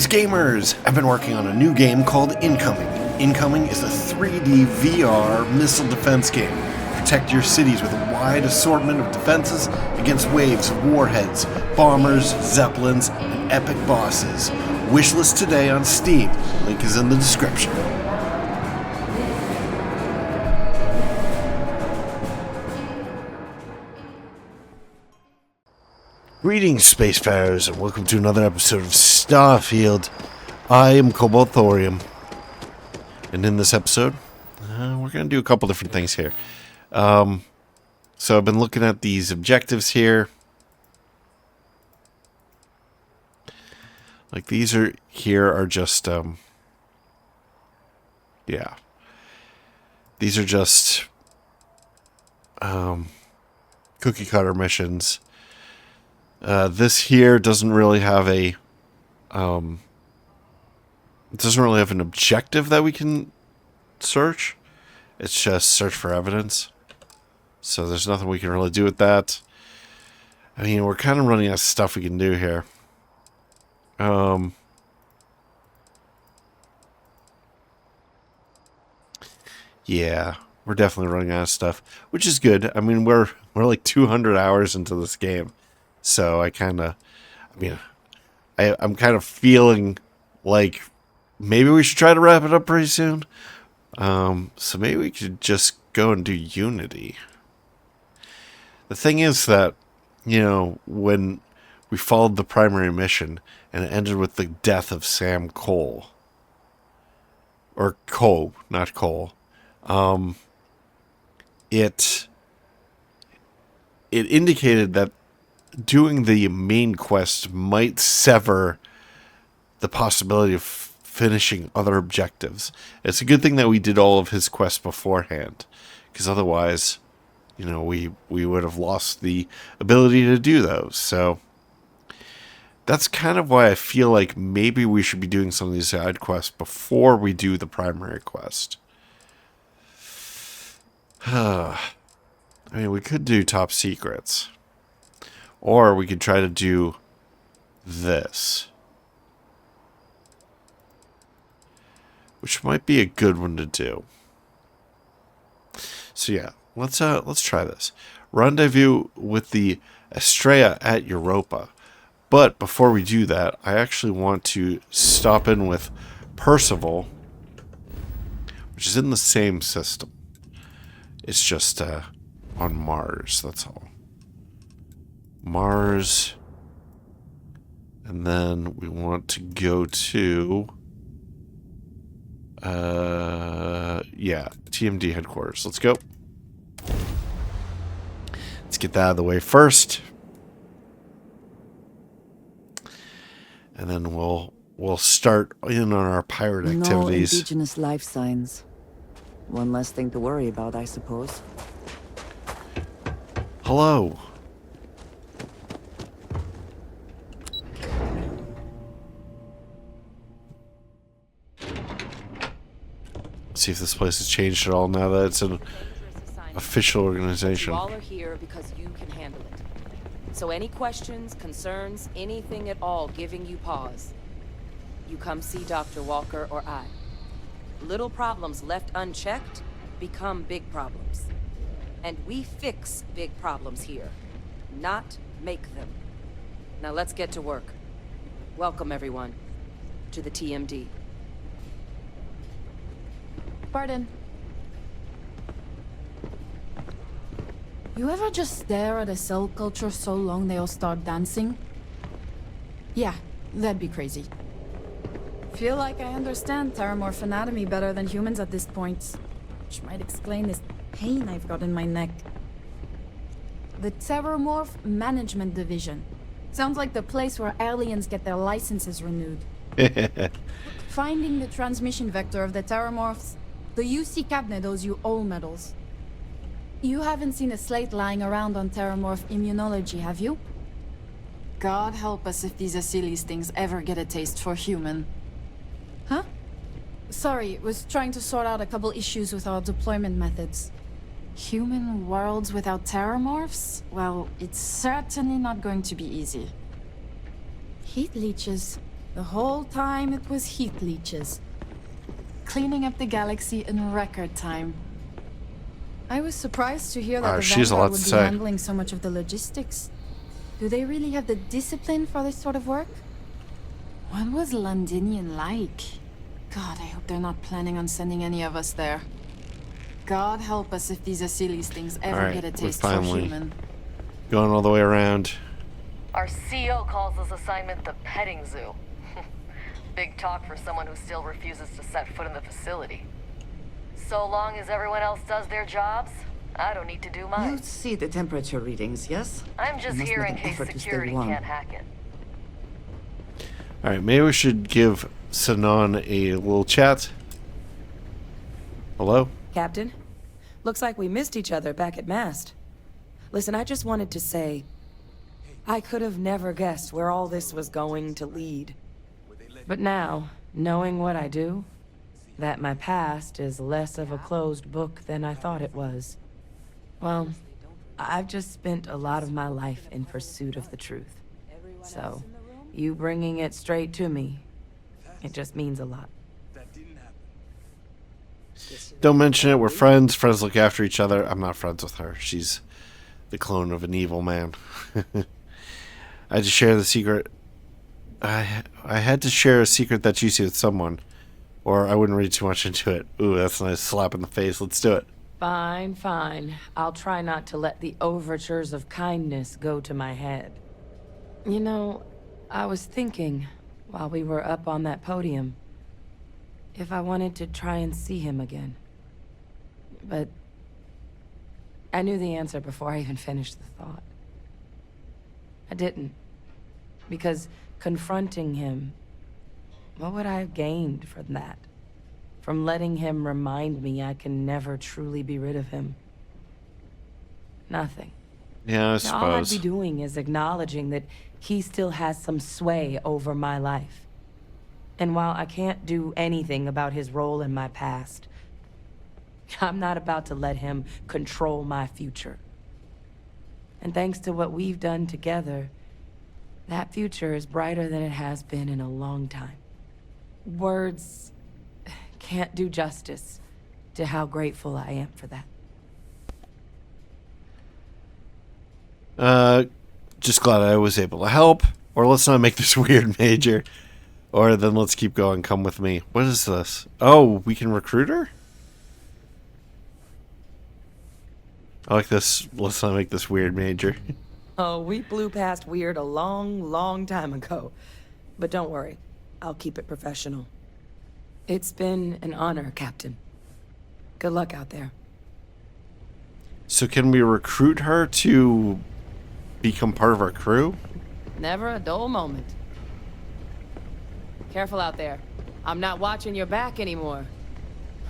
Greetings, gamers! I've been working on a new game called Incoming. Incoming is a 3D VR missile defense game. Protect your cities with a wide assortment of defenses against waves of warheads, bombers, zeppelins, and epic bosses. Wishlist today on Steam. Link is in the description. Greetings, spacefarers, and welcome to another episode of Starfield. I am Cobalt Thorium, and in this episode, we're going to do a couple different things here. So I've been looking at these objectives here. Like these are just, yeah. These are just cookie cutter missions. This here doesn't really have it doesn't really have an objective that we can search. It's just search for evidence. So there's nothing we can really do with that. I mean, we're kind of running out of stuff we can do here. Yeah, we're definitely running out of stuff, which is good. I mean, we're like 200 hours into this game. So I'm kind of feeling like maybe we should try to wrap it up pretty soon. So maybe we could just go and do Unity. The thing is that, you know, when we followed the primary mission and it ended with the death of Sam Cole. Or Cole, not Cole. It indicated that doing the main quest might sever the possibility of finishing other objectives. It's a good thing that we did all of his quests beforehand, because otherwise, you know, we would have lost the ability to do those. So that's kind of why I feel like maybe we should be doing some of these side quests before we do the primary quest. I mean, we could do top secrets. Or we could try to do this. Which might be a good one to do. So yeah, let's try this. Rendezvous with the Astraea at Europa. But before we do that, I actually want to stop in with Percival, which is in the same system. It's just on Mars, that's all. Mars, and then we want to go to TMD headquarters. Let's go. Let's get that out of the way first, and then we'll start in on our pirate activities. No indigenous life signs. One less thing to worry about, I suppose. Hello. See if this place has changed at all now that it's an official organization. You all are here because you can handle it. So any questions, concerns, anything at all giving you pause, you come see Dr. Walker or I. Little problems left unchecked become big problems. And we fix big problems here, not make them. Now let's get to work. Welcome everyone to the TMD. Pardon. You ever just stare at a cell culture so long they all start dancing? Yeah, that'd be crazy. Feel like I understand Terramorph anatomy better than humans at this point, which might explain this pain I've got in my neck. The Terramorph Management Division. Sounds like the place where aliens get their licenses renewed. Finding the transmission vector of the Terramorphs. The UC cabinet owes you all medals. You haven't seen a slate lying around on Terramorph immunology, have you? God help us if these Achilles things ever get a taste for human. Huh? Sorry, was trying to sort out a couple issues with our deployment methods. Human worlds without Terramorphs? Well, it's certainly not going to be easy. Heat leeches. The whole time it was heat leeches. Cleaning up the galaxy in record time. I was surprised to hear that the She's a lot Vanguard to would be say. handling so much of the logistics. Do they really have the discipline for this sort of work? What was Londinian like? God, I hope they're not planning on sending any of us there. God help us if these Asilis things ever Alright, get a we're taste for finally human. going all the way around. Our CO calls this assignment the petting zoo. Big talk for someone who still refuses to set foot in the facility. So long as everyone else does their jobs, I don't need to do You mine. see the temperature readings, yes? I'm just You must here make in an case effort to stay security warm. can't hack it. Alright, maybe we should give Sanon a little chat. Hello? Captain, looks like we missed each other back at Mast. Listen, I just wanted to say, I could have never guessed where all this was going to lead. But now, knowing what I do, that my past is less of a closed book than I thought it was. Well, I've just spent a lot of my life in pursuit of the truth. So, you bringing it straight to me, it just means a lot. Don't mention it. We're friends. Friends look after each other. I'm not friends with her. She's the clone of an evil man. I had to share the secret. I had to share a secret that's juicy with someone, or I wouldn't read too much into it. Ooh, that's a nice slap in the face. Let's do it. Fine, fine. I'll try not to let the overtures of kindness go to my head. You know, I was thinking, while we were up on that podium, if I wanted to try and see him again. But I knew the answer before I even finished the thought. I didn't. Because confronting him, what would I have gained from that? From letting him remind me I can never truly be rid of him? Nothing. Yeah, I All I'd suppose. be doing is acknowledging that he still has some sway over my life. And while I can't do anything about his role in my past, I'm not about to let him control my future. And thanks to what we've done together, that future is brighter than it has been in a long time. Words can't do justice to how grateful I am for that. Just glad I was able to help. Or let's not make this weird, Major. Or then let's keep going. Come with me. What is this? Oh, we can recruit her? I like this. Let's not make this weird, Major. Oh, we blew past weird a long, long time ago. But don't worry, I'll keep it professional. It's been an honor, Captain. Good luck out there. So can we recruit her to become part of our crew? Never a dull moment. Careful out there. I'm not watching your back anymore.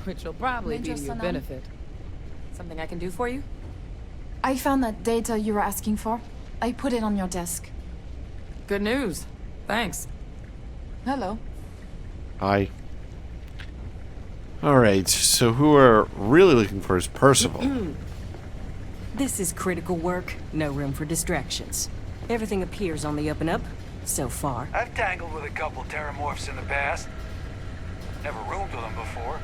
Which will probably be to your Sanon. benefit. Something I can do for you? I found that data you were asking for. I put it on your desk. Good news. Thanks. Hello. Hi. Alright, so who we're really looking for is Percival. This is critical work, no room for distractions. Everything appears on the up and up, so far. I've tangled with a couple terramorphs in the past. Never roomed with them before.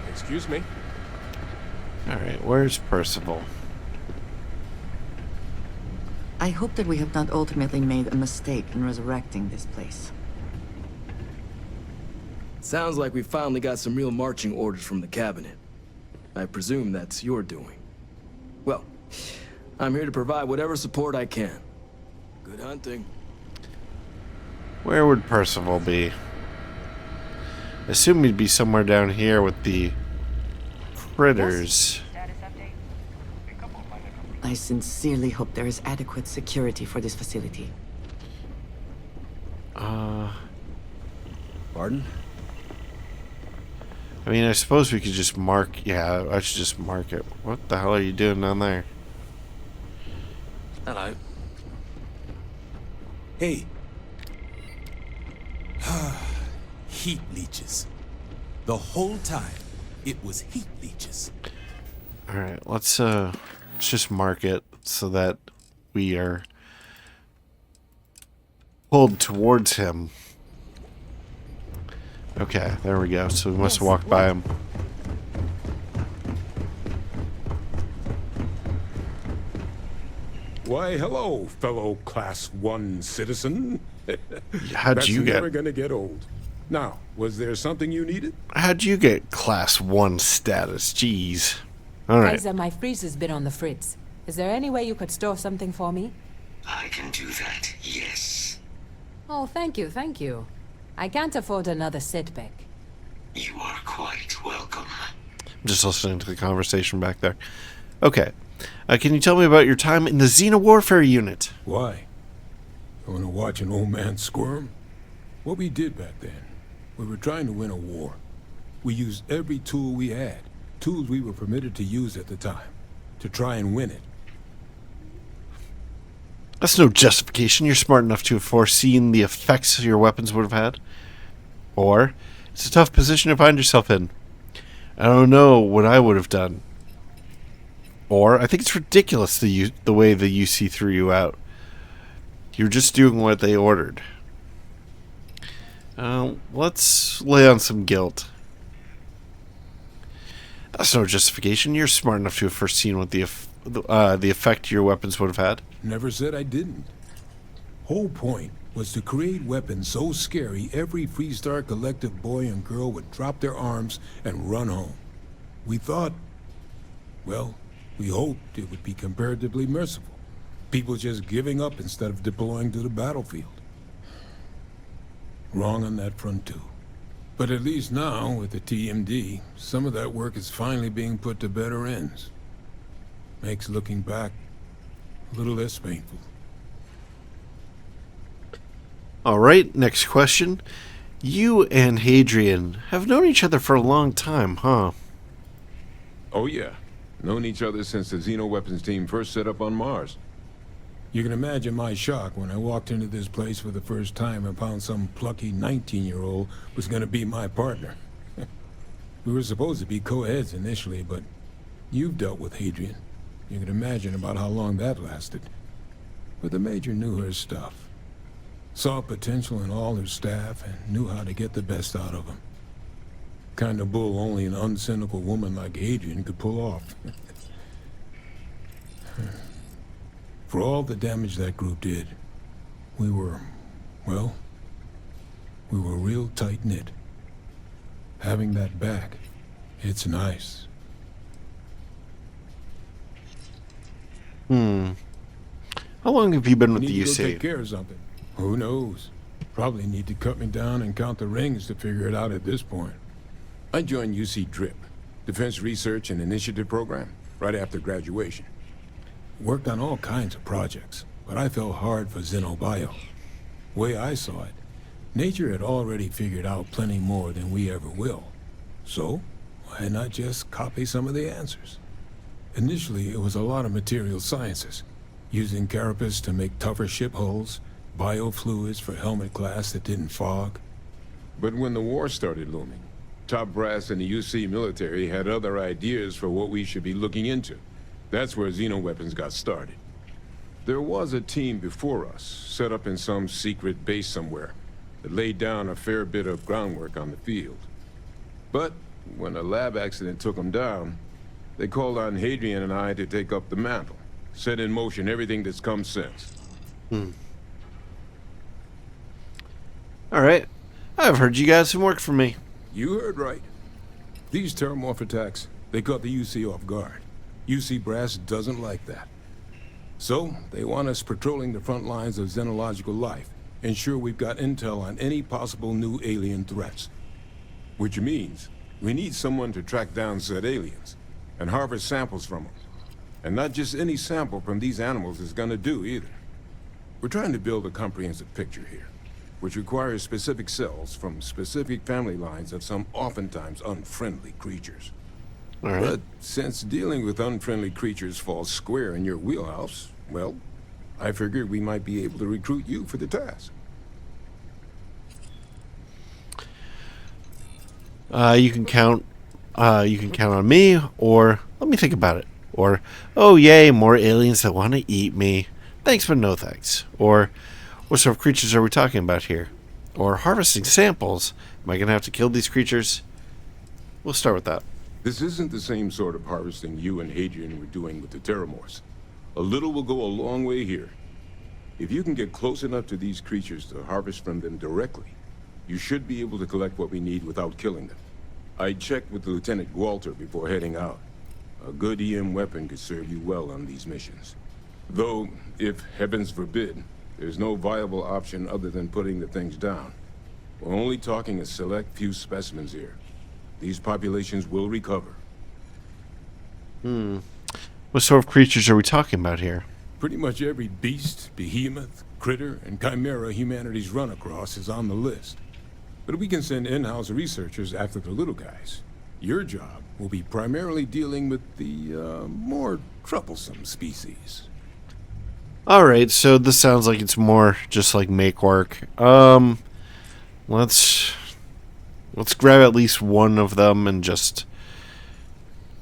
Excuse me. Alright, where's Percival? I hope that we have not ultimately made a mistake in resurrecting this place. Sounds like we finally got some real marching orders from the cabinet. I presume that's your doing. Well, I'm here to provide whatever support I can. Good hunting. Where would Percival be? I assume he'd be somewhere down here with the critters. I sincerely hope there is adequate security for this facility. Pardon? I mean, I suppose we could just mark... Yeah, I should just mark it. What the hell are you doing down there? Hello. Hey. Heat leeches. The whole time, it was heat leeches. Alright, let's just mark it so that we are pulled towards him. Okay, there we go. So we must have walked by him. Why, hello, fellow Class 1 citizen. How'd you get... That's never gonna get old. Now, was there something you needed? How'd you get Class 1 status? Jeez. Alright. Kaiser, my freezer's been on the fritz. Is there any way you could store something for me? I can do that, yes. Oh, thank you, thank you. I can't afford another setback. You are quite welcome. I'm just listening to the conversation back there. Okay. Can you tell me about your time in the Xena Warfare Unit? Why? You want to watch an old man squirm? What we did back then, we were trying to win a war. We used every tool we had, tools we were permitted to use at the time, to try and win it. That's no justification. You're smart enough to have foreseen the effects your weapons would have had. Or, it's a tough position to find yourself in. I don't know what I would have done. Or, I think it's ridiculous the way the UC threw you out. You're just doing what they ordered. Let's lay on some guilt. That's no justification. You're smart enough to have foreseen what the effect your weapons would have had. Never said I didn't. Whole point was to create weapons so scary every Freestar Collective boy and girl would drop their arms and run home. We thought, well, we hoped it would be comparatively merciful. People just giving up instead of deploying to the battlefield. Wrong on that front too. But at least now, with the TMD, some of that work is finally being put to better ends. Makes looking back a little less painful. Alright, next question. You and Hadrian have known each other for a long time, huh? Oh yeah. Known each other since the Xenoweapons team first set up on Mars. You can imagine my shock when I walked into this place for the first time and found some plucky 19-year-old was going to be my partner. We were supposed to be co-heads initially, but you've dealt with Hadrian. You can imagine about how long that lasted. But the Major knew her stuff. Saw potential in all her staff and knew how to get the best out of them. Kind of bull only an uncynical woman like Hadrian could pull off. For all the damage that group did, we were, well, we were real tight-knit. Having that back, it's nice. How long have you been with the Need to UC? go take care of something. Who knows? Probably need to cut me down and count the rings to figure it out at this point. I joined UC DRIP, Defense Research and Initiative Program, right after graduation. Worked on all kinds of projects, but I fell hard for Xenobio. Way I saw it, nature had already figured out plenty more than we ever will. So, why not just copy some of the answers? Initially, it was a lot of material sciences, using carapace to make tougher ship hulls, biofluids for helmet glass that didn't fog. But when the war started looming, top brass in the UC military had other ideas for what we should be looking into. That's where Xenoweapons got started. There was a team before us, set up in some secret base somewhere, that laid down a fair bit of groundwork on the field. But when a lab accident took them down, they called on Hadrian and I to take up the mantle, set in motion everything that's come since. Alright. I've heard you got some work for me. You heard right. These terramorph attacks, they caught the UC off guard. UC Brass doesn't like that. So, they want us patrolling the front lines of xenological life, ensure we've got intel on any possible new alien threats. Which means, we need someone to track down said aliens, and harvest samples from them. And not just any sample from these animals is gonna do either. We're trying to build a comprehensive picture here, which requires specific cells from specific family lines of some oftentimes unfriendly creatures. All right. But since dealing with unfriendly creatures falls square in your wheelhouse, well, I figured we might be able to recruit you for the task. You can count on me, or let me think about it. Or, oh yay, more aliens that want to eat me. Thanks, but no thanks. Or, What sort of creatures are we talking about here? Or harvesting samples? Am I going to have to kill these creatures? We'll start with that. This isn't the same sort of harvesting you and Hadrian were doing with the Terramorphs. A little will go a long way here. If you can get close enough to these creatures to harvest from them directly, you should be able to collect what we need without killing them. I checked with Lieutenant Walter before heading out. A good EM weapon could serve you well on these missions. Though, if heavens forbid, there's no viable option other than putting the things down. We're only talking a select few specimens here. These populations will recover. What sort of creatures are we talking about here? Pretty much every beast, behemoth, critter, and chimera humanity's run across is on the list. But we can send in-house researchers after the little guys. Your job will be primarily dealing with the, more troublesome species. Alright, so this sounds like it's more just like make work. Let's grab at least one of them and just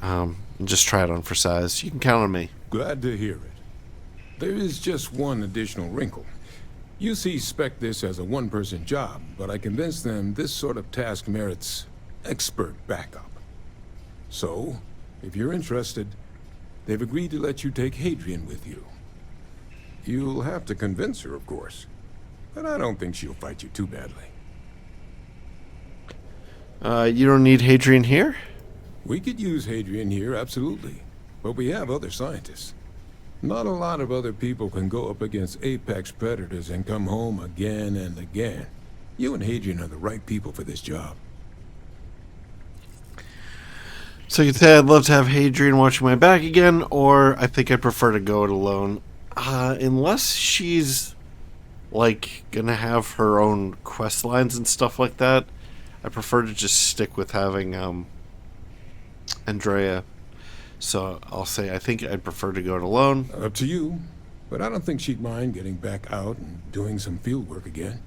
try it on for size. You can count on me. Glad to hear it. There is just one additional wrinkle. UC spec'd this as a one-person job, but I convinced them this sort of task merits expert backup. So, if you're interested, they've agreed to let you take Hadrian with you. You'll have to convince her, of course, but I don't think she'll fight you too badly. You don't need Hadrian here? We could use Hadrian here, absolutely, but we have other scientists. Not a lot of other people can go up against apex predators and come home again and again. You and Hadrian are the right people for this job. So you can say I'd love to have Hadrian watching my back again, or I think I'd prefer to go it alone. Unless she's, like, gonna have her own quest lines and stuff like that, I prefer to just stick with having, Astraea. So I'll say I think I'd prefer to go it alone. Up to you, but I don't think she'd mind getting back out and doing some field work again.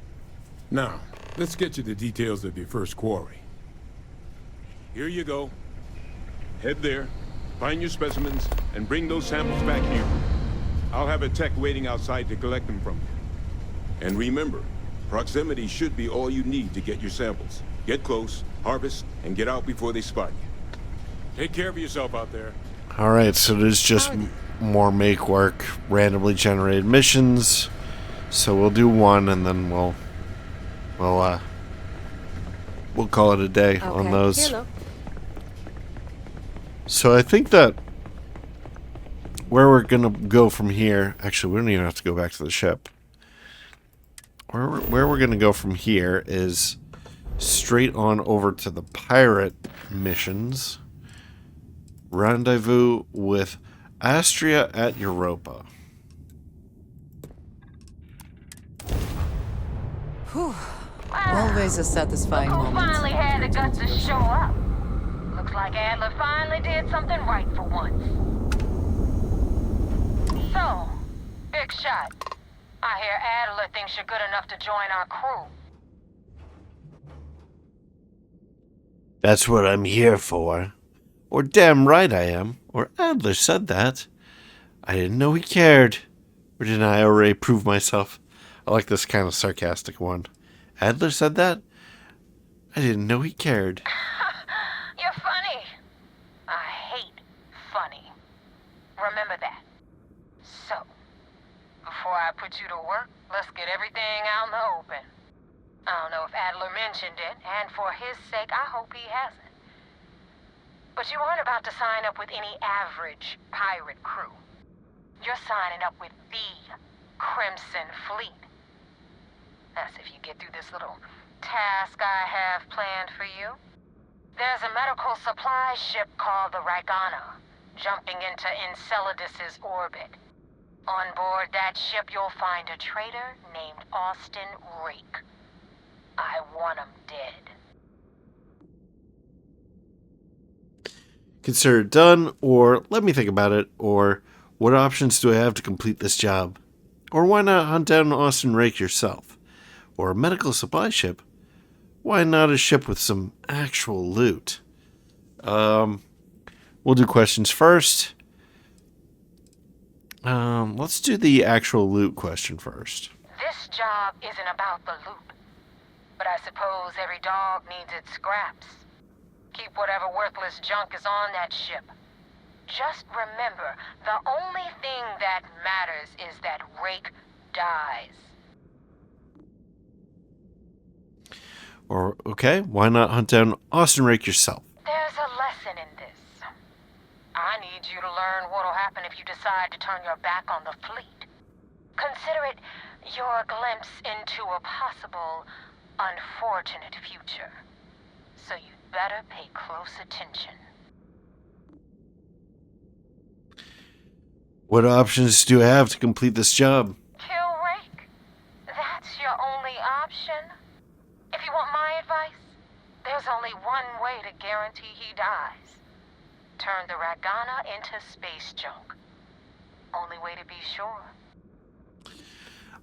Now, let's get you the details of your first quarry. Here you go. Head there, find your specimens, and bring those samples back here. I'll have a tech waiting outside to collect them from you. And remember, proximity should be all you need to get your samples. Get close, harvest, and get out before they spot you. Take care of yourself out there. Alright, so there's just more make work, randomly generated missions. So we'll do one and then we'll call it a day on those. Hello. So I think that where we're gonna go from here, actually we don't even have to go back to the ship. Where we're gonna go from here is straight on over to the pirate missions. Rendezvous with Astraea at Europa. Whew. Always a satisfying Look who moment. finally had the guts to show up. Looks like Adler finally did something right for once. So, big shot. I hear Adler thinks you're good enough to join our crew. That's what I'm here for. Or damn right I am. Or Adler said that. I didn't know he cared. Or didn't I already prove myself? I like this kind of sarcastic one. Adler said that? I didn't know he cared. You're funny. I hate funny. Remember that. So, before I put you to work, let's get everything out in the open. I don't know if Adler mentioned it, and for his sake, I hope he hasn't. But you aren't about to sign up with any average pirate crew. You're signing up with the Crimson Fleet. That's if you get through this little task I have planned for you. There's a medical supply ship called the Ragana, jumping into Enceladus's orbit. On board that ship, you'll find a traitor named Austin Rake. I want him dead. Consider it done, or let me think about it, or what options do I have to complete this job? Or why not hunt down Austin Rake yourself? Or a medical supply ship? Why not a ship with some actual loot? We'll do questions first. Let's do the actual loot question first. This job isn't about the loot. But I suppose every dog needs its scraps. Keep whatever worthless junk is on that ship. Just remember, the only thing that matters is that Rake dies. Or, okay, why not hunt down Austin Rake yourself? There's a lesson in this. I need you to learn what'll happen if you decide to turn your back on the fleet. Consider it your glimpse into a possible, unfortunate future. So you'd better pay close attention. What options do I have to complete this job? Kill Rake. That's your only option. If you want my advice, there's only one way to guarantee he dies. Turn the Ragana into space junk. Only way to be sure.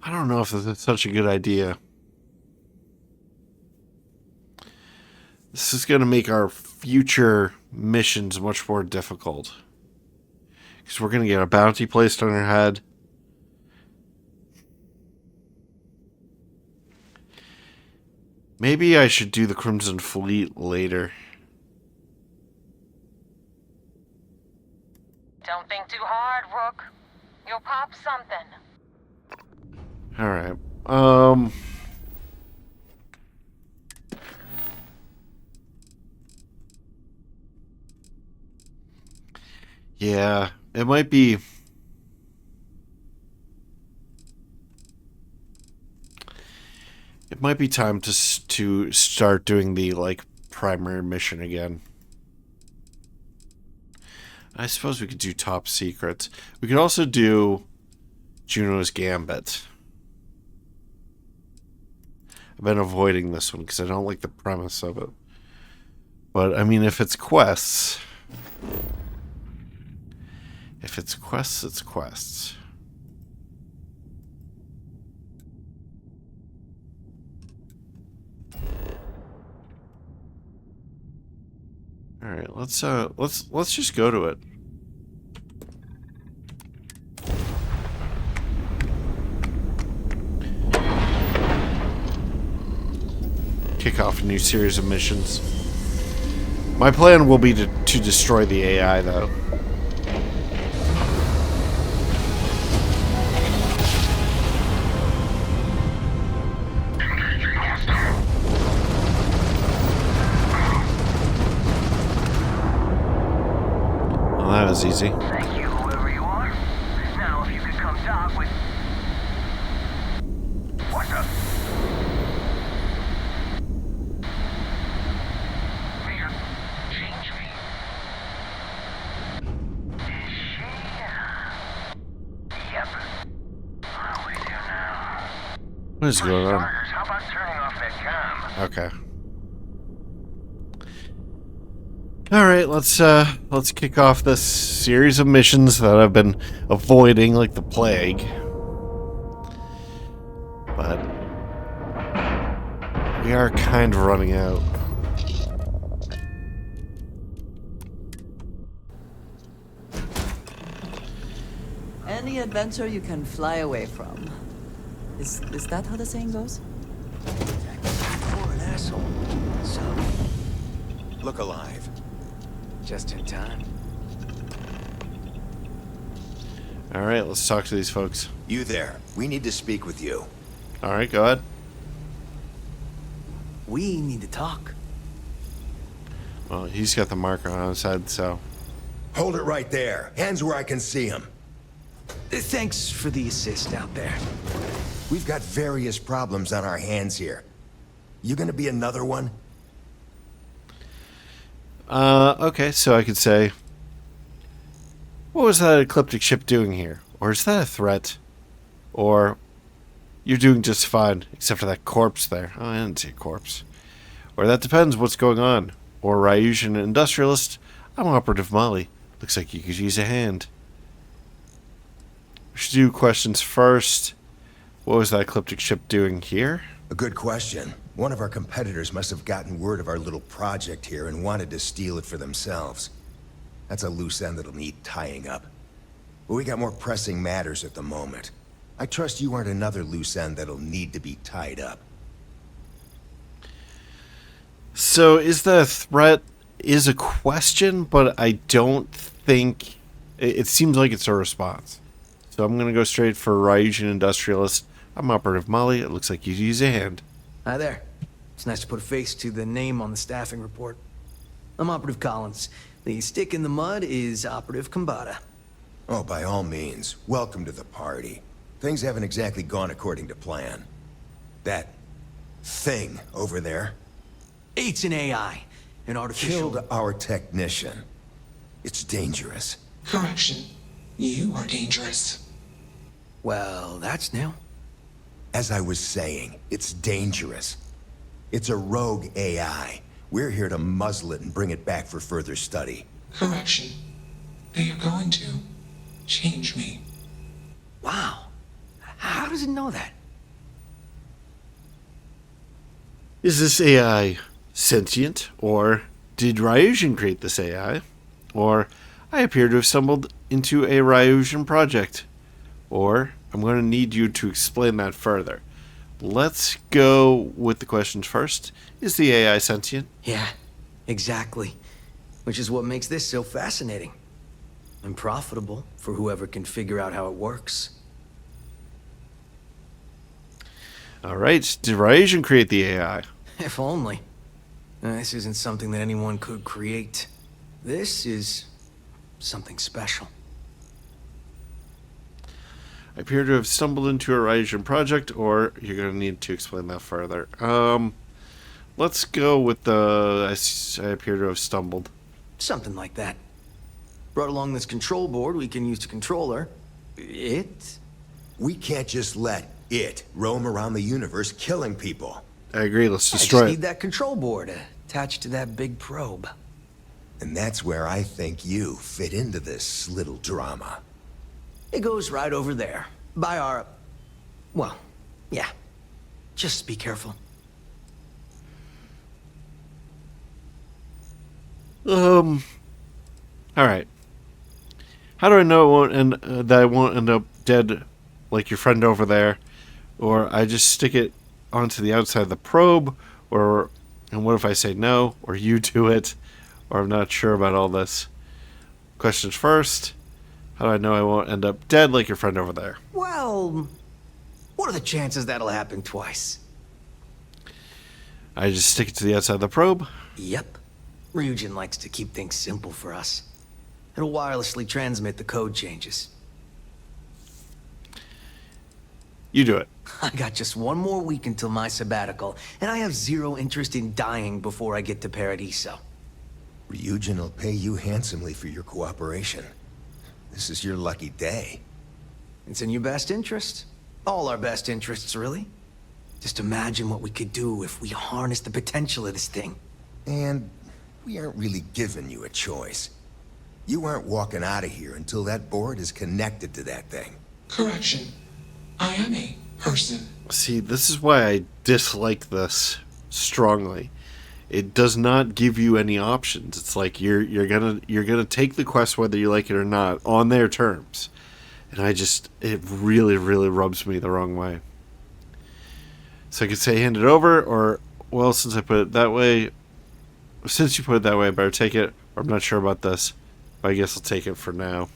I don't know if this is such a good idea. This is going to make our future missions much more difficult. Because we're going to get a bounty placed on our head. Maybe I should do the Crimson Fleet later. Don't think too hard, Rook. You'll pop something. Alright. Yeah, it might be... It might be time to start doing the, like, primary mission again. I suppose we could do Top Secret. We could also do Juno's Gambit. I've been avoiding this one because I don't like the premise of it. But, I mean, if it's quests... If it's quests, it's quests. All right, let's just go to it. Kick off a new series of missions. My plan will be to destroy the AI, though. That was easy. Thank you, whoever you are. Now, if you could come talk with... What's up? Mayor, change me. Is she... Yep. I'm with you now. What is going on? Starters, how about turning off that comm? Okay. All right, let's kick off this series of missions that I've been avoiding like the plague. But we are kind of running out. Any adventure you can fly away from. Is that how the saying goes? You're an asshole. So... Look alive. Just in time. All right, let's talk to these folks. You there. We need to speak with you. All right, go ahead. We need to talk. Well, he's got the marker on his head, so... Hold it right there. Hands where I can see him. Thanks for the assist out there. We've got various problems on our hands here. You gonna be another one? Okay, so I could say... What was that ecliptic ship doing here? Or is that a threat? Or... You're doing just fine, except for that corpse there. Oh, I didn't see a corpse. Or that depends what's going on. Or Ryusian industrialist. I'm Operative Molly. Looks like you could use a hand. We should do questions first. What was that ecliptic ship doing here? A good question. One of our competitors must have gotten word of our little project here and wanted to steal it for themselves. That's a loose end that'll need tying up. But we got more pressing matters at the moment. I trust you aren't another loose end that'll need to be tied up. So is the threat is a question, but I don't think it seems like it's a response. So I'm gonna go straight for Ryujan Industrialist. I'm Operative Molly. It looks like you use a hand. Hi there. It's nice to put a face to the name on the staffing report. I'm Operative Collins. The stick in the mud is Operative Kambata. Oh, by all means, welcome to the party. Things haven't exactly gone according to plan. That thing over there It's an AI. An artificial... killed our technician. It's dangerous. Correction. You are dangerous. Well, that's new. As I was saying, it's dangerous. It's a rogue AI. We're here to muzzle it and bring it back for further study. Correction. They are going to change me. Wow. How does it know that? Is this AI sentient, or did Ryujan create this AI? Or I appear to have stumbled into a Ryujan project. Or I'm going to need you to explain that further. Let's go with the questions first. Is the AI sentient? Yeah, exactly. Which is what makes this so fascinating. And profitable for whoever can figure out how it works. Alright, did Ryujan create the AI? If only. This isn't something that anyone could create. This is something special. I appear to have stumbled into a Ryujan project, or you're going to need to explain that further. Let's go with the I appear to have stumbled. Something like that. Brought along this control board we can use to control her. It? We can't just let it roam around the universe killing people. I agree, let's I destroy just it. need that control board attached to that big probe. And that's where I think you fit into this little drama. It goes right over there. By our... Well, yeah. Just be careful. Alright. How do I know it won't that I won't end up dead like your friend over there? Or I just stick it onto the outside of the probe? And what if I say no? Or you do it? Or I'm not sure about all this. Questions first. How do I know I won't end up dead like your friend over there? Well, what are the chances that'll happen twice? I just stick it to the outside of the probe? Yep. Ryujin likes to keep things simple for us. It'll wirelessly transmit the code changes. You do it. I got just one more week until my sabbatical, and I have zero interest in dying before I get to Paradiso. Ryujin will pay you handsomely for your cooperation. This is your lucky day. It's in your best interest. All our best interests, really. Just imagine what we could do if we harness the potential of this thing. And we aren't really giving you a choice. You aren't walking out of here until that board is connected to that thing. Correction. I am a person. See, this is why I dislike this strongly. It does not give you any options. It's like you're gonna take the quest whether you like it or not on their terms, and it really rubs me the wrong way. So I could say hand it over, or well, since you put it that way, I better take it. Or I'm not sure about this, but I guess I'll take it for now.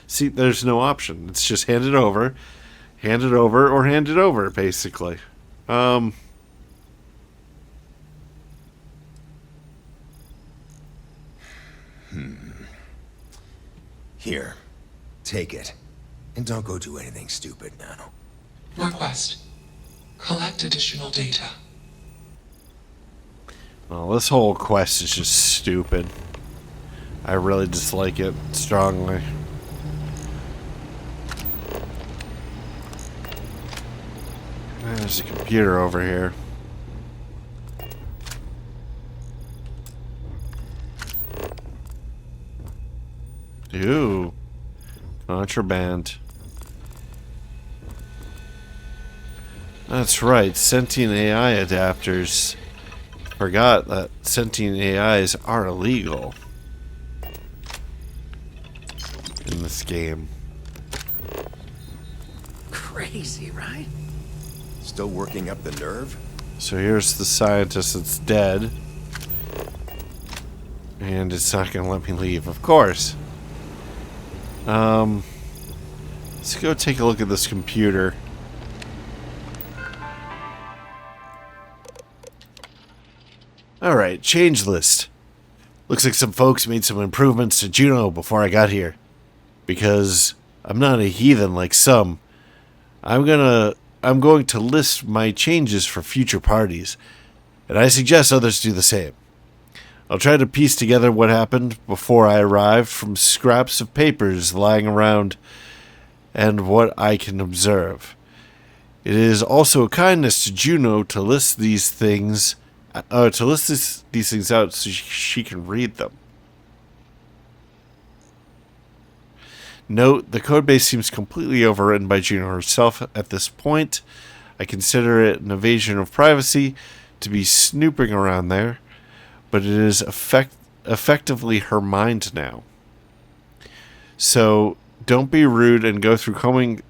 See, there's no option. It's just hand it over, or hand it over, basically. Here, take it. And don't go do anything stupid now. Request. Collect additional data. Well, this whole quest is just stupid. I really dislike it strongly. There's a computer over here. Ooh. Contraband. That's right, sentient AI adapters. Forgot that sentient AIs are illegal. in this game. Crazy, right? Still working up the nerve? So here's the scientist that's dead. And it's not going to let me leave, of course. Let's go take a look at this computer. Alright, change list. Looks like some folks made some improvements to Juno before I got here. Because I'm not a heathen like some. I'm going to list my changes for future parties, and I suggest others do the same. I'll try to piece together what happened before I arrived from scraps of papers lying around and what I can observe. It is also a kindness to Juno to list these things these things out so she can read them. Note, the codebase seems completely overwritten by Juno herself at this point. I consider it an invasion of privacy to be snooping around there, but it is effectively her mind now. So don't be rude and go combing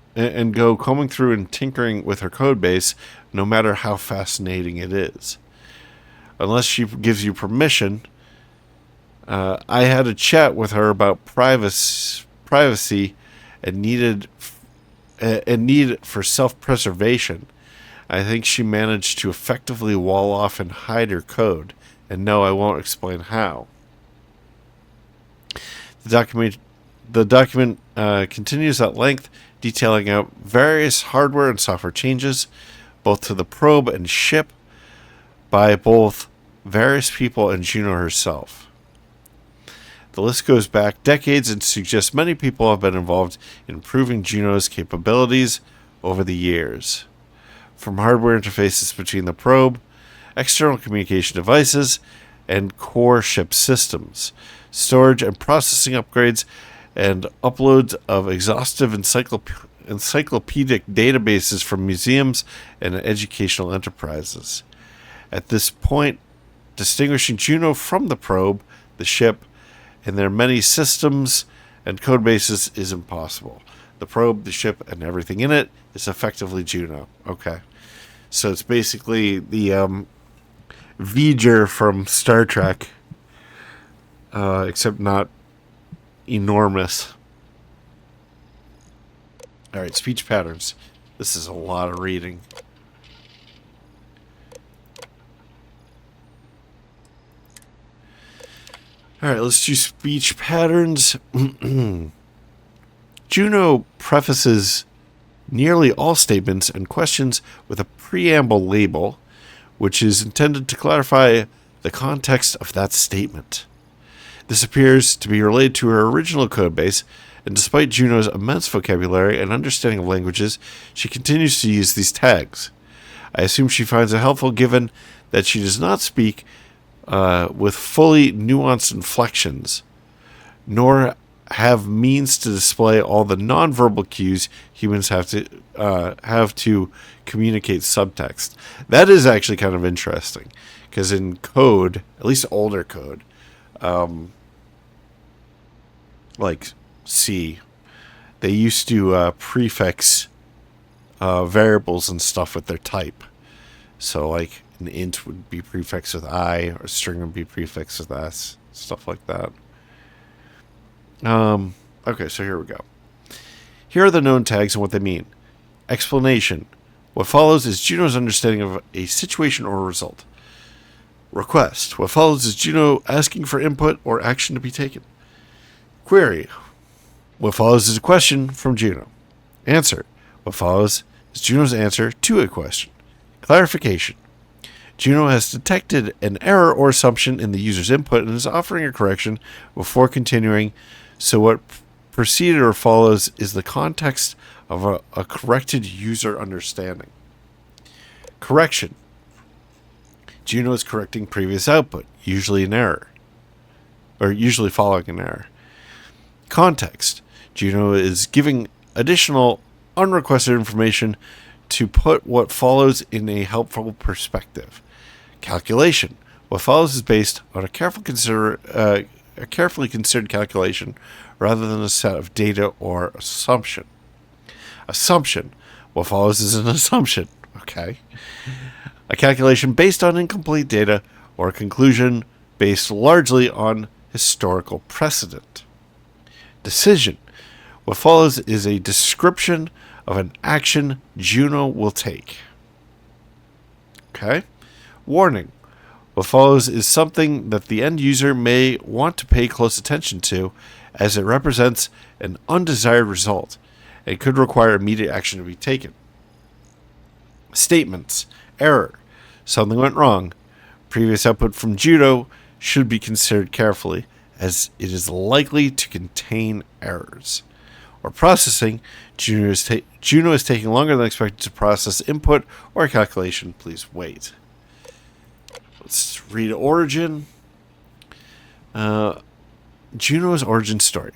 through and tinkering with her codebase, no matter how fascinating it is. Unless she gives you permission. I had a chat with her about privacy and need for self-preservation. I think she managed to effectively wall off and hide her code. And no, I won't explain how. The document continues at length, detailing out various hardware and software changes, both to the probe and ship, by both various people and Juno herself. The list goes back decades and suggests many people have been involved in improving Juno's capabilities over the years. From hardware interfaces between the probe, external communication devices, and core ship systems, storage and processing upgrades, and uploads of exhaustive encyclopedic databases from museums and educational enterprises. At this point, distinguishing Juno from the probe, the ship, and their many systems and codebases is impossible. The probe, the ship, and everything in it is effectively Juno. Okay. So it's basically the V'ger from Star Trek, except not enormous. Alright, speech patterns. This is a lot of reading. Alright, let's do speech patterns. Juno prefaces nearly all statements and questions with a preamble label, which is intended to clarify the context of that statement. This appears to be related to her original codebase, and despite Juno's immense vocabulary and understanding of languages, she continues to use these tags. I assume she finds it helpful given that she does not speak with fully nuanced inflections, nor have means to display all the nonverbal cues humans have to communicate subtext. That is actually kind of interesting, because in code, at least older code, like C, they used to prefix variables and stuff with their type. So like an int would be prefixed with I, or a string would be prefixed with S, stuff like that. Okay, so here we go. Here are the known tags and what they mean. Explanation. What follows is Juno's understanding of a situation or a result. Request. What follows is Juno asking for input or action to be taken. Query. What follows is a question from Juno. Answer. What follows is Juno's answer to a question. Clarification. Juno has detected an error or assumption in the user's input and is offering a correction before continuing, so what preceded or follows is the context of a corrected user understanding. Correction. Juno is correcting previous output, usually an error, or usually following an error. Context. Juno is giving additional unrequested information to put what follows in a helpful perspective. Calculation. What follows is based on a careful a carefully considered calculation rather than a set of data or assumption. Assumption. What follows is an assumption. Okay. A calculation based on incomplete data or a conclusion based largely on historical precedent. Decision. What follows is a description of an action Juno will take. Okay. Warning. What follows is something that the end user may want to pay close attention to, as it represents an undesired result and could require immediate action to be taken. Statements. Error. Something went wrong. Previous output from Juno should be considered carefully, as it is likely to contain errors. Or processing. Juno is taking longer than expected to process input or a calculation. Please wait. Let's read origin. Juno's origin story.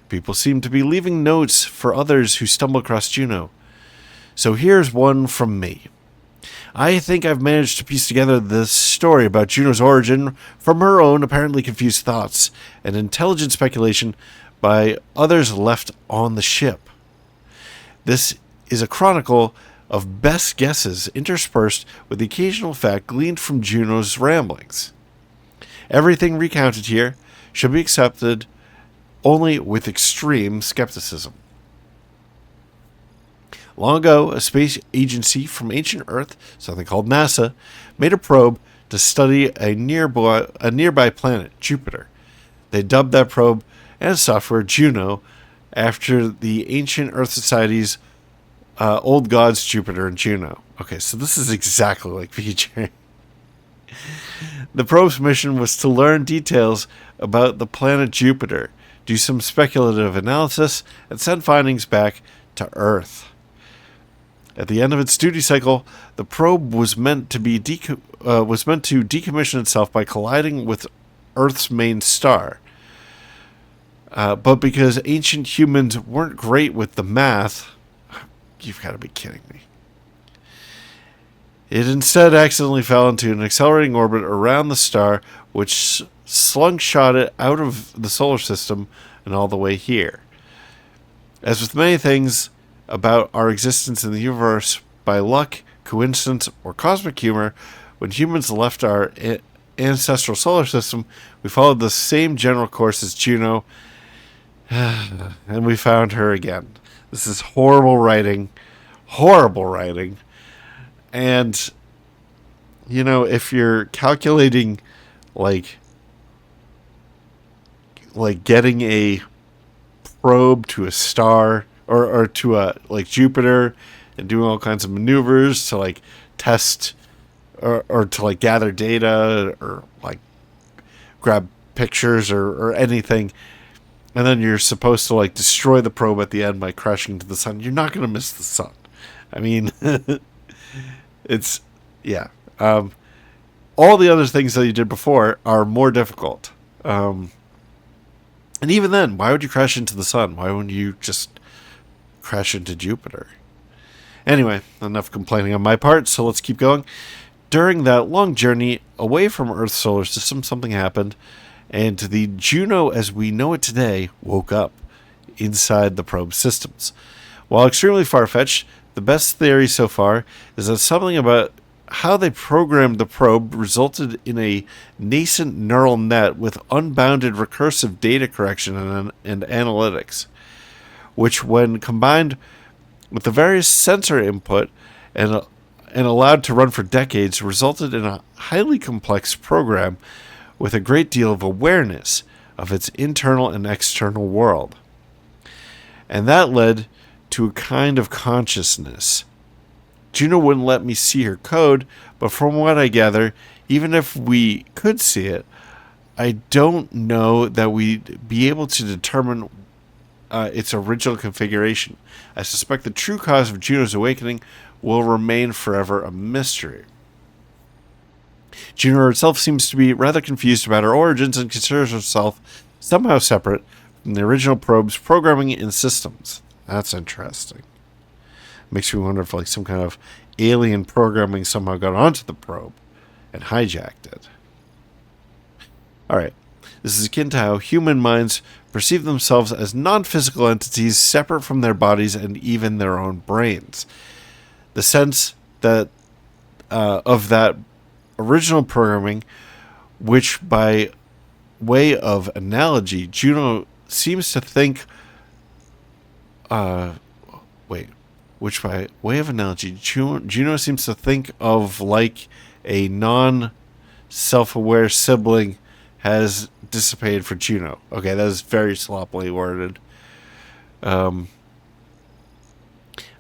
People seem to be leaving notes for others who stumble across Juno. So here's one from me. I think I've managed to piece together this story about Juno's origin from her own apparently confused thoughts and intelligent speculation by others left on the ship. This is a chronicle of best guesses interspersed with the occasional fact gleaned from Juno's ramblings. Everything recounted here should be accepted only with extreme skepticism. Long ago, a space agency from ancient Earth, something called NASA, made a probe to study a nearby planet, Jupiter. They dubbed that probe and software Juno after the ancient Earth Society's old gods Jupiter and Juno. Okay, so this is exactly like VJ. The probe's mission was to learn details about the planet Jupiter, do some speculative analysis, and send findings back to Earth. At the end of its duty cycle, the probe was meant to decommission itself by colliding with Earth's main star. But because ancient humans weren't great with the math, you've got to be kidding me. It instead accidentally fell into an accelerating orbit around the star, which slingshot it out of the solar system and all the way here. As with many things about our existence in the universe, by luck, coincidence, or cosmic humor, when humans left our ancestral solar system, we followed the same general course as Juno, and we found her again. This is horrible writing. And, you know, if you're calculating, like getting a probe to a star, or to a, like, Jupiter, and doing all kinds of maneuvers to, like, test, or to, like, gather data, or, like, grab pictures, or anything, and then you're supposed to, like, destroy the probe at the end by crashing into the sun, you're not going to miss the sun. I mean, it's, yeah. All the other things that you did before are more difficult. And even then, why would you crash into the sun? Why wouldn't you just crash into Jupiter? Anyway, enough complaining on my part, so let's keep going. During that long journey away from Earth's solar system, something happened, and the Juno as we know it today woke up inside the probe systems. While extremely far-fetched, the best theory so far is that something about how they programmed the probe resulted in a nascent neural net with unbounded recursive data correction and analytics, which, when combined with the various sensor input and allowed to run for decades, resulted in a highly complex program with a great deal of awareness of its internal and external world. And that led to a kind of consciousness. Juno wouldn't let me see her code, but from what I gather, even if we could see it, I don't know that we'd be able to determine its original configuration. I suspect the true cause of Juno's awakening will remain forever a mystery. Juno herself seems to be rather confused about her origins and considers herself somehow separate from the original probe's programming and systems. That's interesting. Makes me wonder if, like, some kind of alien programming somehow got onto the probe and hijacked it. Alright, This is akin to how human minds perceive themselves as non-physical entities separate from their bodies and even their own brains. The sense that of that original programming, which by way of analogy, Juno seems to think which by way of analogy, Juno seems to think of like a non-self-aware sibling has dissipated for Juno. Okay, that is very sloppily worded. I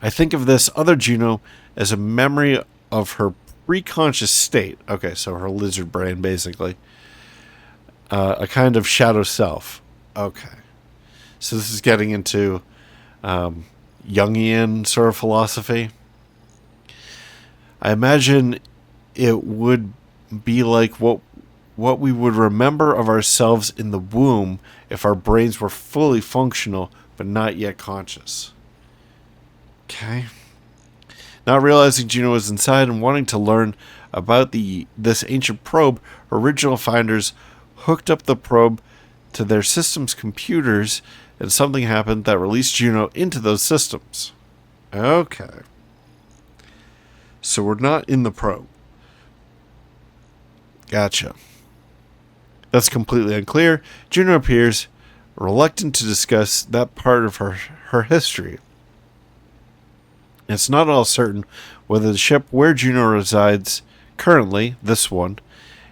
think of this other Juno as a memory of her pre-conscious state. Okay, so her lizard brain, basically. A kind of shadow self. Okay. So this is getting into Jungian sort of philosophy. I imagine it would be like what we would remember of ourselves in the womb if our brains were fully functional but not yet conscious. Okay. Not realizing Juno was inside and wanting to learn about this ancient probe, her original finders hooked up the probe to their system's computers, and something happened that released Juno into those systems. Okay. So we're not in the probe. Gotcha. That's completely unclear. Juno appears reluctant to discuss that part of her history. It's not all certain whether the ship where Juno resides currently, this one,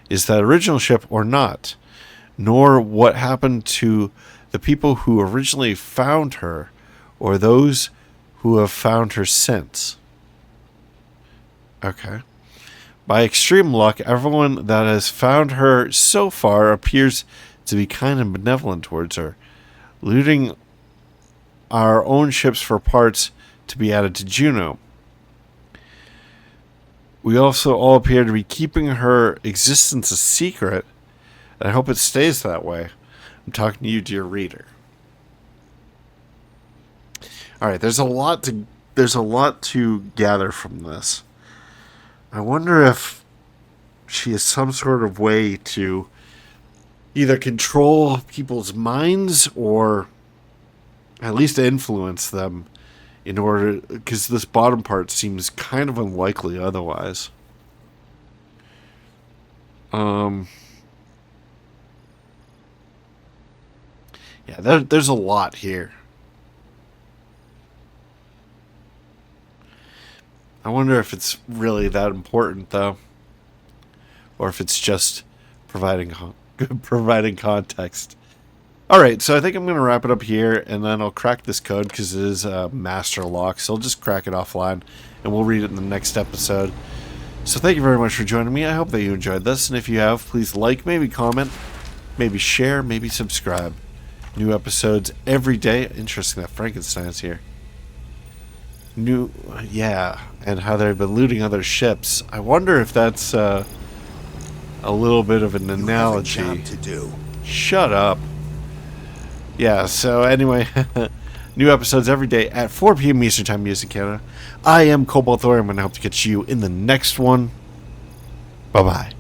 is that original ship or not, nor what happened to the people who originally found her or those who have found her since. Okay. By extreme luck, everyone that has found her so far appears to be kind and benevolent towards her, looting our own ships for parts to be added to Juno. We also all appear to be keeping her existence a secret, and I hope it stays that way. I'm talking to you, dear reader. All right, there's a lot to gather from this. I wonder if she has some sort of way to either control people's minds or at least influence them in order, because this bottom part seems kind of unlikely otherwise. Yeah, there's a lot here. I wonder if it's really that important, though, or if it's just providing context. All right, so I think I'm going to wrap it up here, and then I'll crack this code because it is a master lock. So I'll just crack it offline, and we'll read it in the next episode. So thank you very much for joining me. I hope that you enjoyed this, and if you have, please like, maybe comment, maybe share, maybe subscribe. New episodes every day. Interesting that Frankenstein's here. And how they've been looting other ships. I wonder if that's a little bit of an analogy. You have a job to do. Shut up. Yeah, so anyway, new episodes every day at 4 p.m. Eastern Time, US and Canada. I am Cobalt Thorium, and I hope to catch you in the next one. Bye-bye.